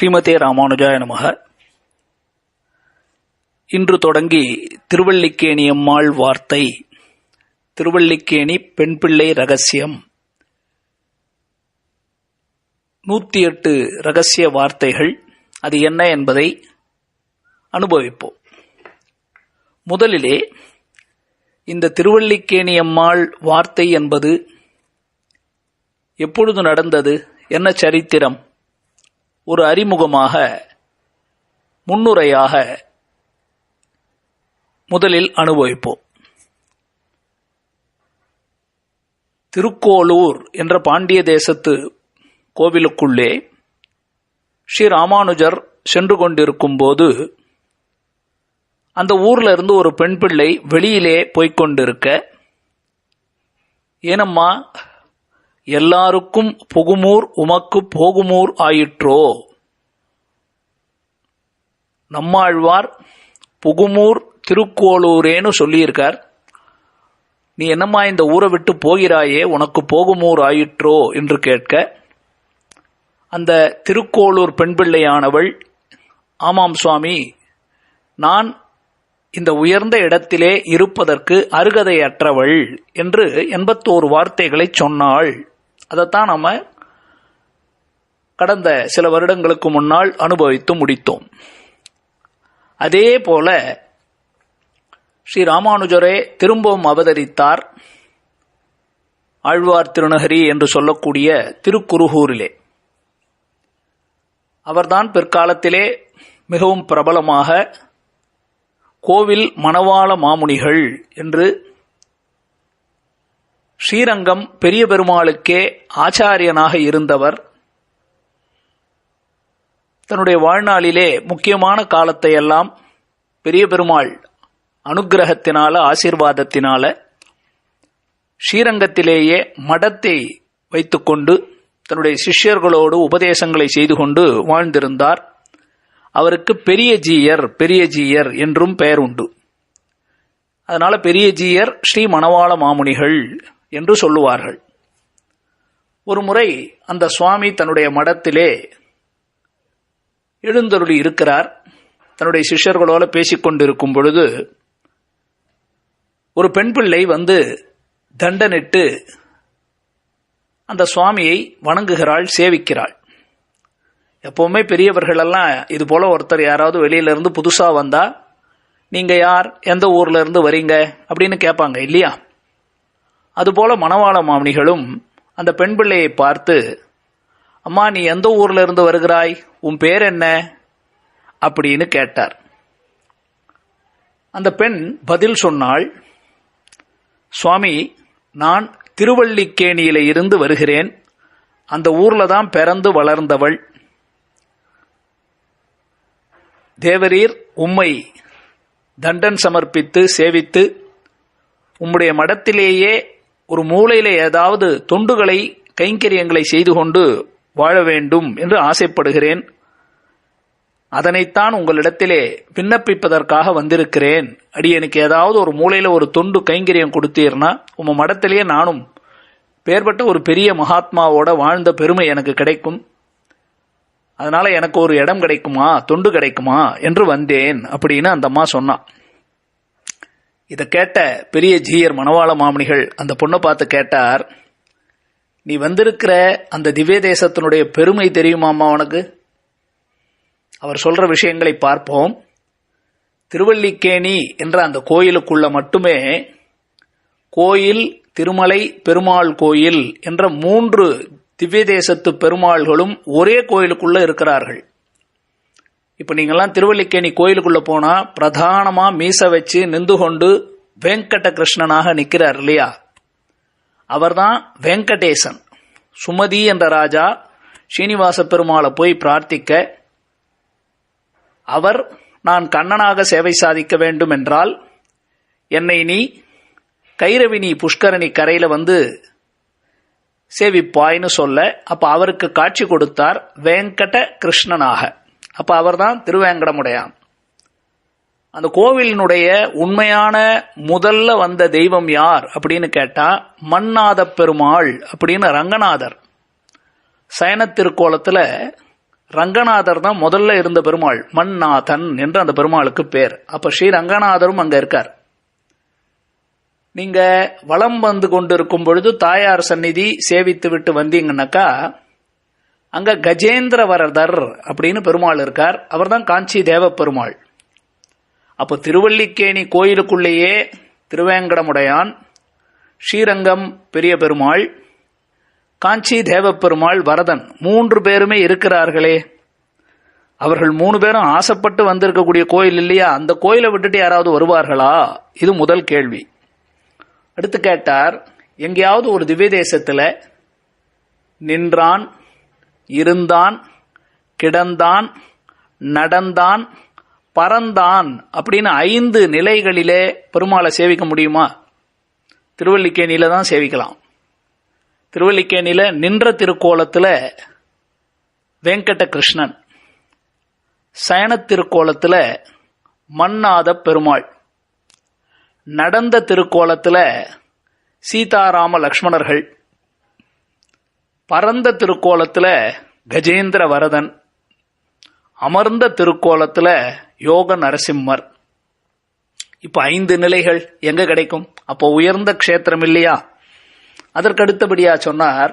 ஸ்ரீமதே ராமானுஜாய நமக. இன்று தொடங்கி திருவல்லிக்கேணி அம்மாள் வார்த்தை, திருவல்லிக்கேணி பெண் பிள்ளை ரகசியம், 108 ரகசிய வார்த்தைகள். அது என்ன என்பதை அனுபவிப்போம். முதலிலே இந்த திருவல்லிக்கேணி அம்மாள் வார்த்தை என்பது எப்பொழுது நடந்தது, என்ன சரித்திரம், ஒரு அறிமுகமாக, முன்னுரையாக முதலில் அனுபவிப்போம். திருக்கோளூர் என்ற பாண்டிய தேசத்து கோவிலுக்குள்ளே ஸ்ரீ ராமானுஜர் சென்று கொண்டிருக்கும் போது அந்த ஊர்ல இருந்து ஒரு பெண் பிள்ளை வெளியிலே போய்கொண்டிருக்க, ஏனம்மா எல்லாருக்கும் புகுமூர் உமக்கு போகுமூர் ஆயிற்றோ, நம்மாழ்வார் புகுமூர் திருக்கோளூரேன்னு சொல்லியிருக்கார், நீ என்னம்மா இந்த ஊரை விட்டு போகிறாயே, உனக்கு போகுமூர் ஆயிற்றோ என்று கேட்க, அந்த திருக்கோளூர் பெண் பிள்ளையானவள், ஆமாம் சுவாமி, நான் இந்த உயர்ந்த இடத்திலே இருப்பதற்கு அருகதையற்றவள் என்று 81 வார்த்தைகளை சொன்னாள். அதைத்தான் நம்ம கடந்த சில வருடங்களுக்கு முன்னால் அனுபவித்து முடித்தோம். அதே போல ஸ்ரீ ராமானுஜரே திரும்பவும் அவதரித்தார் ஆழ்வார் திருநகரி என்று சொல்லக்கூடிய திருக்குருகூரிலே. அவர்தான் பிற்காலத்திலே மிகவும் பிரபலமாக கோவில் மணவாள மாமுனிகள் என்று ஸ்ரீரங்கம் பெரிய பெருமாளுக்கே ஆச்சாரியனாக இருந்தவர். தன்னுடைய வாழ்நாளிலே முக்கியமான காலத்தை எல்லாம் பெரிய பெருமாள் அனுக்கிரகத்தினால, ஆசீர்வாதத்தினால ஸ்ரீரங்கத்திலேயே மடத்தை வைத்துக்கொண்டு தன்னுடைய சிஷ்யர்களோடு உபதேசங்களை செய்து கொண்டு வாழ்ந்திருந்தார். அவருக்கு பெரிய ஜீயர் என்றும் பெயர் உண்டு. அதனால பெரிய ஜீயர் ஸ்ரீ மணவாள மாமுனிகள் என்று சொல்லுவார்கள். ஒரு முறை அந்த சுவாமி தன்னுடைய மடத்திலே எழுந்தருளி இருக்கிறார். தன்னுடைய சிஷ்யர்களோடு பேசிக்கொண்டிருக்கும் பொழுது ஒரு பெண் பிள்ளை வந்து தண்டனிட்டு அந்த சுவாமியை வணங்குகிறாள், சேவிக்கிறாள். எப்பவுமே பெரியவர்களெல்லாம் இது போல ஒருத்தர் யாராவது வெளியில இருந்து புதுசா வந்தா, நீங்க யார், எந்த ஊர்ல இருந்து வரீங்க அப்படின்னு கேட்பாங்க இல்லையா? அதுபோல மணவாள மாமுனிகளும் அந்த பெண் பிள்ளையை பார்த்து, அம்மா நீ எந்த ஊர்ல இருந்து வருகிறாய், உன் பேர் என்ன அப்படின்னு கேட்டார். அந்த பெண் பதில் சொன்னாள், சுவாமி, நான் திருவல்லிக்கேணியில இருந்து வருகிறேன், அந்த ஊர்ல தான் பிறந்து வளர்ந்தவள். தேவரீர் உம்மை தண்டன் சமர்ப்பித்து சேவித்து உம்முடைய மடத்திலேயே ஒரு மூலையில ஏதாவது தொண்டுகளை, கைங்கரியங்களை செய்து கொண்டு வாழ வேண்டும் என்று ஆசைப்படுகிறேன். அதனைத்தான் உங்களிடத்திலே விண்ணப்பிப்பதற்காக வந்திருக்கிறேன். அடியனுக்கு ஏதாவது ஒரு மூலையில ஒரு தொண்டு கைங்கரியம் கொடுத்தீர்னா உங்க மடத்திலேயே நானும் பேர்பட்ட ஒரு பெரிய மகாத்மாவோட வாழ்ந்த பெருமை எனக்கு கிடைக்கும். அதனால எனக்கு ஒரு இடம் கிடைக்குமா, தொண்டு கிடைக்குமா என்று வந்தேன் அப்படின்னு அந்த அம்மா சொன்னான். இதை கேட்ட பெரிய ஜீயர் மணவாள மாமுனிகள் அந்த பொண்ணை பார்த்து கேட்டார், நீ வந்திருக்கிற அந்த திவ்ய தேசத்தினுடைய பெருமை தெரியுமாம்மா உனக்கு? அவர் சொல்ற விஷயங்களை பார்ப்போம். திருவல்லிக்கேணி என்ற அந்த கோயிலுக்குள்ள மட்டுமே கோயில், திருமலை, பெருமாள் கோயில் என்ற 3 திவ்ய தேசத்து பெருமாள்களும் ஒரே கோயிலுக்குள்ள இருக்கிறார்கள். இப்ப நீங்கெல்லாம் திருவல்லிக்கேணி கோயிலுக்குள்ள போனா பிரதானமா மீச வச்சு நின்று கொண்டு வெங்கட கிருஷ்ணனாக நிற்கிறார் இல்லையா? அவர்தான் வெங்கடேசன். சுமதி என்ற ராஜா ஸ்ரீனிவாச பெருமாளை போய் பிரார்த்திக்க, அவர் நான் கண்ணனாக சேவை சாதிக்க வேண்டும் என்றால் என்னை நீ கைரவினி புஷ்கரணி கரையில வந்து சேவிப்பாய்னு சொல்ல, அப்ப அவருக்கு காட்சி கொடுத்தார் வெங்கட கிருஷ்ணனாக. அப்ப அவர்தான் திருவேங்கடமுடையான். அந்த கோவிலினுடைய உண்மையான முதல்ல வந்த தெய்வம் யார் அப்படின்னு கேட்டா மன்னாத பெருமாள் அப்படின்னு ரங்கநாதர் சயன திருக்கோலத்துல ரங்கநாதர் தான் முதல்ல இருந்த பெருமாள், மன்னாதன் என்று அந்த பெருமாளுக்கு பேர். அப்ப ஸ்ரீ ரங்கநாதரும் அங்க இருக்கார். நீங்க வலம் வந்து கொண்டிருக்கும் பொழுது தாயார் சந்நிதி சேவித்து விட்டு வந்தீங்கன்னாக்கா அங்க கஜேந்திர வரதர் அப்படின்னு பெருமாள் இருக்கார். அவர் தான் காஞ்சி தேவ பெருமாள். அப்போ திருவல்லிக்கேணி கோயிலுக்குள்ளேயே திருவேங்கடமுடையான், ஸ்ரீரங்கம் பெரிய பெருமாள், காஞ்சி தேவ பெருமாள், வரதன் 3 பேருமே இருக்கிறார்களே. அவர்கள் 3 பேரும் ஆசைப்பட்டு வந்திருக்கக்கூடிய கோயில் இல்லையா? அந்த கோயிலை விட்டுட்டு யாராவது வருவார்களா? இது முதல் கேள்வி. அடுத்து கேட்டார், எங்கேயாவது ஒரு திவ்ய தேசத்துல நின்றான், இருந்தான், கிடந்தான், நடந்தான், பறந்தான் அப்படின்னு 5 நிலைகளிலே பெருமாளை சேவிக்க முடியுமா? திருவல்லிக்கேணியில தான் சேவிக்கலாம். திருவல்லிக்கேணியில நின்ற திருக்கோலத்துல வெங்கட கிருஷ்ணன், சயன திருக்கோலத்துல மன்னாத பெருமாள், நடந்த திருக்கோலத்துல சீதாராம லக்ஷ்மணர்கள், பரந்த திருக்கோலத்துல கஜேந்திர வரதன், அமர்ந்த திருக்கோலத்துல யோக நரசிம்மர். இப்ப 5 நிலைகள் எங்க கிடைக்கும்? அப்போ உயர்ந்த க்ஷேத்திரம் இல்லையா? அதற்கடுத்தபடியா சொன்னார்,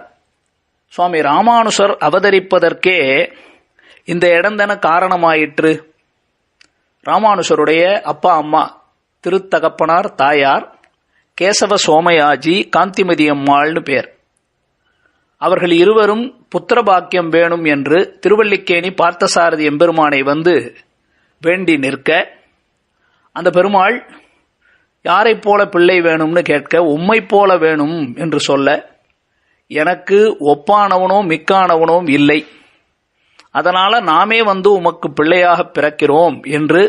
சுவாமி ராமானுஷர் அவதரிப்பதற்கே இந்த இடம் தான காரணமாயிற்று. ராமானுஷருடைய அப்பா அம்மா, திருத்தகப்பனார் தாயார் கேசவ சோமயாஜி, காந்திமதி அம்மாள்னு பேர். அவர்கள் இருவரும் புத்திரபாக்கியம் வேணும் என்று திருவல்லிக்கேணி பார்த்தசாரதி எம்பெருமானை வந்து வேண்டி நிற்க, அந்த பெருமாள் யாரை போல பிள்ளை வேணும்னு கேட்க, உம்மை போல வேணும் என்று சொல்ல, எனக்கு ஒப்பானவனோ மிக்கானவனோ இல்லை, அதனால நாமே வந்து உமக்கு பிள்ளையாக பிறக்கிறோம் என்று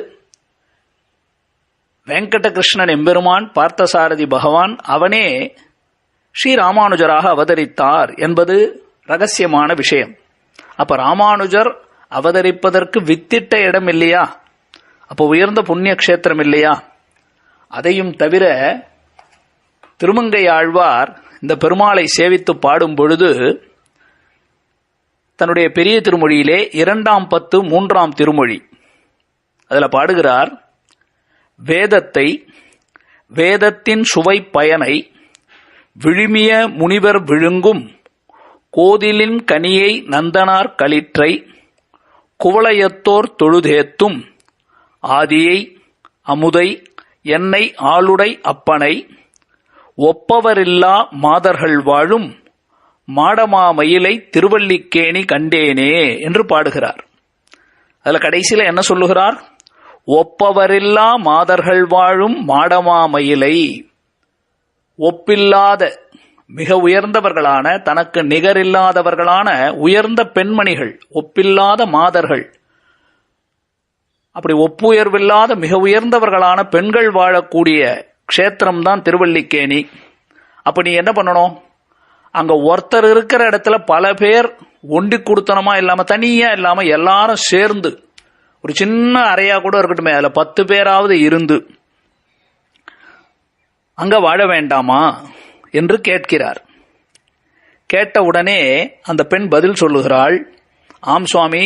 வெங்கடகிருஷ்ணன் எம்பெருமான், பார்த்தசாரதி பகவான் அவனே ஸ்ரீ ராமானுஜராக அவதரித்தார் என்பது ரகசியமான விஷயம். அப்ப ராமானுஜர் அவதரிப்பதற்கு வித்திட்ட இடம் இல்லையா? அப்போ உயர்ந்த புண்ணிய கஷேத்திரம் இல்லையா? அதையும் தவிர திருமங்கை ஆழ்வார் இந்த பெருமாளை சேவித்து பாடும் பொழுது தன்னுடைய பெரிய திருமொழியிலே 2ஆம் பத்து 3ஆம் திருமொழி அதுல பாடுகிறார், வேதத்தை, வேதத்தின் சுவை பயனை விழுமிய முனிவர் விழுங்கும் கோதிலின் கனியை நந்தனார் களிற்றை குவளையத்தோர் தொழுதேத்தும் ஆதியை அமுதை என்னை ஆளுடை அப்பனை ஒப்பவரில்லா மாதர்கள் வாழும் மாடமா மயிலை திருவல்லிக்கேணி கண்டேனே என்று பாடுகிறார். அதுல கடைசியில என்ன சொல்லுகிறார்? ஒப்பவரில்லா மாதர்கள் வாழும் மாடமா மயிலை. ஒப்பில்லாத மிக உயர்ந்தவர்களான, தனக்கு நிகரில்லாதவர்களான உயர்ந்த பெண்மணிகள், ஒப்பில்லாத மாதர்கள், அப்படி ஒப்புயர்வில்லாத மிக உயர்ந்தவர்களான பெண்கள் வாழக்கூடிய க்ஷேத்திரம் தான் திருவல்லிக்கேணி. அப்ப நீ என்ன பண்ணணும்? அங்க ஒருத்தர் இருக்கிற இடத்துல பல பேர் ஒண்டி கொடுத்தனமா இல்லாம, தனியா இல்லாம எல்லாரும் சேர்ந்து ஒரு சின்ன அறையா கூட இருக்கட்டுமே, அதுல 10 பேராவது இருந்து அங்க வாழ வேண்டாமா என்று கேட்கிறார். கேட்ட உடனே அந்த பெண் பதில் சொல்லுகிறாள், ஆம் சுவாமி,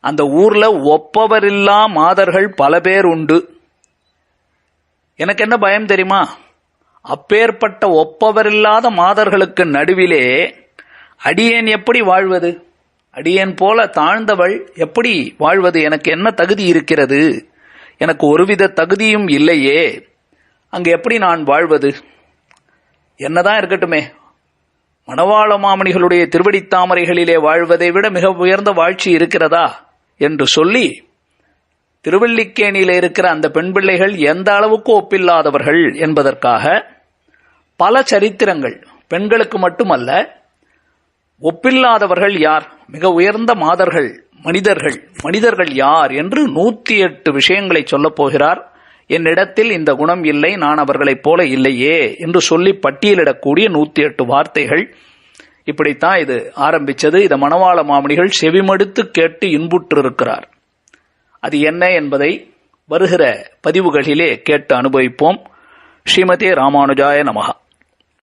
அந்த ஊர்ல ஒப்பவரில்லா மாதர்கள் பல பேர் உண்டு. எனக்கு என்ன பயம் தெரியுமா? அப்பேற்பட்ட ஒப்பவரில்லாத மாதர்களுக்கு நடுவிலே அடியேன் எப்படி வாழ்வது? அடியேன் போல தாழ்ந்தவள் எப்படி வாழ்வது? எனக்கு என்ன தகுதி இருக்கிறது? எனக்கு ஒருவித தகுதியும் இல்லையே, அங்கு எப்படி நான் வாழ்வது? என்னதான் இருக்கட்டுமே, மணவாள மாமணிகளுடைய திருவடித்தாமரைகளிலே வாழ்வதை விட மிக உயர்ந்த வாழ்ச்சி இருக்கிறதா என்று சொல்லி, திருவல்லிக்கேணியில இருக்கிற அந்த பெண் பிள்ளைகள் எந்த அளவுக்கு ஒப்பில்லாதவர்கள் என்பதற்காக பல சரித்திரங்கள், பெண்களுக்கு மட்டுமல்ல, ஒப்பில்லாதவர்கள் யார், மிக உயர்ந்த மாதர்கள், மனிதர்கள் யார் என்று 108 விஷயங்களை சொல்லப் போகிறார். என்னிடத்தில் இந்த குணம் இல்லை, நான் அவர்களைப் போல இல்லையே என்று சொல்லி பட்டியலிடக்கூடிய 108 வார்த்தைகள். இப்படித்தான் இது ஆரம்பிச்சது. இதை மணவாள மாமணிகள் செவிமடுத்து கேட்டு இன்புற்றிருக்கிறார். அது என்ன என்பதை வருகிற பதிவுகளிலே கேட்டு அனுபவிப்போம். ஸ்ரீமதே ராமானுஜாய நமஹ.